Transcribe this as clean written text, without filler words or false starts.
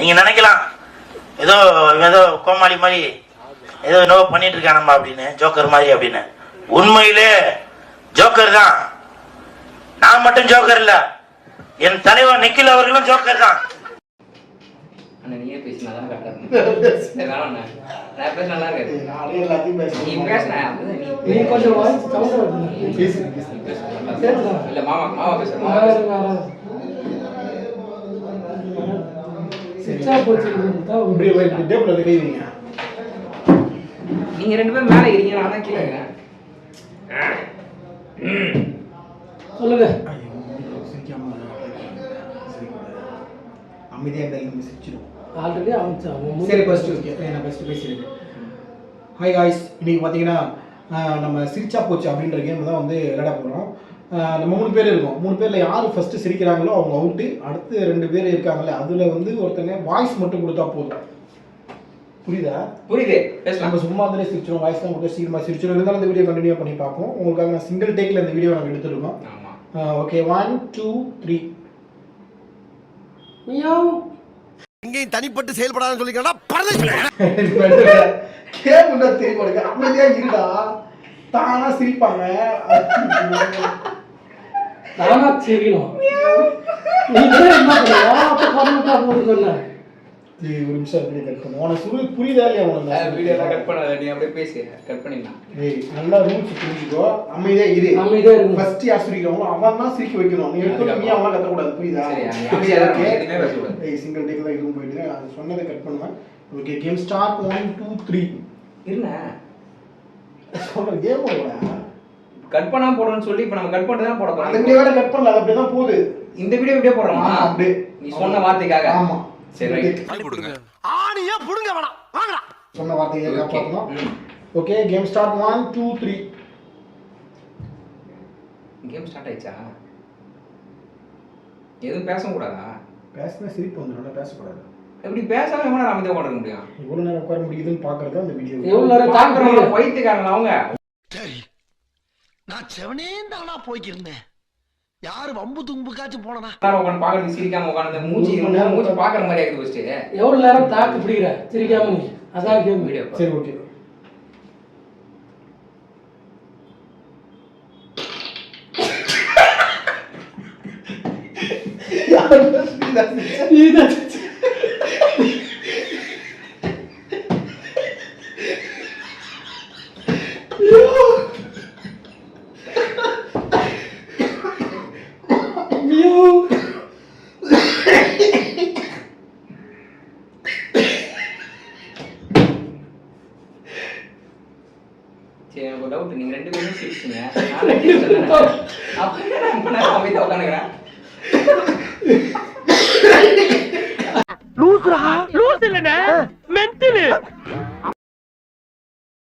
நீங்க நினைக்கலாம் ஏதோ ஏதோ கோமாளி மாதிரி ஏதோ என்னவோ பண்ணிட்டு இருக்கானம்மா அப்படின்னு, ஜோக்கர் மாதிரி அப்படின்னு. உண்மையிலே ஜோக்கர் தான். நான் மட்டும் ஜோக்கர் இல்ல, என் தலைவர் நிக்கில் அவர்களும் ஜோக்கர் தான். நீயே பேசினா தான் கரெக்டா இருக்கும். நல்லா இருக்கு. நீ பேசுன நீ கொஞ்சம் வாய்ஸ் சவுண்டா வருது. பேசு இல்ல மாமா பேசுறேன். சிச்சா போச்சுட்டா அப்படியே போய் டேபிள்ல கைவிங்க. நீங்க ரெண்டு பேரும் மேல இருக்கீங்க, நான் தான் கீழ இருக்கேன். சொல்லுங்க. அமைதியா இருந்தாலும் சிரிச்சிடும். ஆல்ரெடி ஆரம்பிச்சா. சரி ஃபர்ஸ்ட் ஓகே, நான் ஃபர்ஸ்ட் பேசிடுறேன். ஹாய் காய்ஸ், இன்னைக்கு பார்த்தீங்கன்னா நம்ம சிரிச்சா போச்சு அப்படின்ற கேம் தான் வந்து விளையாட போகிறோம். நம்ம 3 பேர் இருக்கோம். 3 பேரில் யார் ஃபஸ்ட்டு சிரிக்கிறாங்களோ அவங்க அவுட்டு. அடுத்து 2 பேர் இருக்காங்களே அதில் வந்து ஒருத்தங்க வாய்ஸ் மட்டும் கொடுத்தா போதும். புரியுதா? புரியுது. நம்ம சும்மா அதிலே சிரிச்சிடும், வாய்ஸ் தான் கொடுத்து சீக்கிரமாக சிரிச்சிடும். இருந்தாலும் இந்த வீடியோ கண்டினியூ பண்ணி பார்ப்போம். உங்களுக்காக நான் சிங்கிள் டேக்கில் இந்த வீடியோ நாங்கள் எடுத்துருக்கோம். ஓகே 1 2 3. எங்கேயும் தனிப்பட்டு செயல்படாதுன்னு சொல்லிக்கிறா கேமுண்டா தெரியும். அமைதியா இருடா, தானா சிரிப்பாங்க. தானா சிரிக்கணும். நீ என்ன பண்ணுவா? அப்ப கமெண்டா போட்டு சொன்ன. ஒரு நிமிஷம் அப்படியே கட் பண்ணுவோம். உனக்கு சுரு புரியுதா இல்லையா? உனக்கு வீடியோலாம் கட் பண்ணாத, நீ அப்படியே பேசி கட் பண்ணிடலாம். நல்லா ரூல்ஸ் புரிஞ்சுக்கோ. அமைதியா இரு. அமைதியா இரு. ஃபர்ஸ்ட் யார் சிரிக்கிறோம் அவன் தான் சிரிக்க வைக்கணும். நீ எடுத்து நீ அவன் கத்த கூடாது. புரியுதா? சரி, அமைதியா தான் எதுமே பேச கூடாது. சிங்கிள் டேக் தான் இதுவும் போயிட்டு அது சொன்னதை கட் பண்ணுவேன். Okay game start. 1 2 3. இருண்ணே சொல்ற கேம் ஓடா. கட் பண்ணா போறோம்னு சொல்லி இப்ப நம்ம கட் பண்ணிட்டு தான் போட போறோம். அந்த வீடியோ வேற கட் பண்ணல, அது அப்படியே தான் போகுது. இந்த வீடியோ இப்படியே போடுறோமா? அப்படியே நீ சொன்ன வார்த்தைக்காக. ஆமா சரி ரைட். ஆணியா புடுங்க வேணாம், வாங்கடா. சொன்ன வார்த்தையை காப்பாத்தணும். Okay game start. 1 2 3. Game start ஆயிச்சா? எதுவும் பேச கூடாதா? பேசினா சிரிப்பு வந்துடும், பேசக்கூடாது. எப்படி பேசாம எவ்வளவு நேரம் அமைதியா உட்கார முடியும்? எவ்வளவு நேரம் உட்கார முடியுதுன்னு பாக்குறது அந்த வீடியோ. எவ்வளவு நேரம் தாக்குறவங்க பைத்தியக்காரங்க அவங்க. சரி, நான் செவனேந்தானா போய்க்கிருந்தேன். யாரு வம்பு தும்புக்காச்சும் போனனா? உட்காந்து பாக்குறது சிரிக்காம உட்காந்து மூஞ்சி மூஞ்சி பாக்குற மாதிரி ஆகுது. ஃபர்ஸ்ட் எவ்வளவு நேரம் தாக்கு பிடிக்கிற சிரிக்காம நீ? அதான் கேம் வீடியோ. சரி ஓகே. சரி, எனக்கு ஒரு டவுட். நீங்க ரெண்டு பேரும் சிரிச்சீங்க, நான் அமைதியா உட்காந்துக்கிறேன்.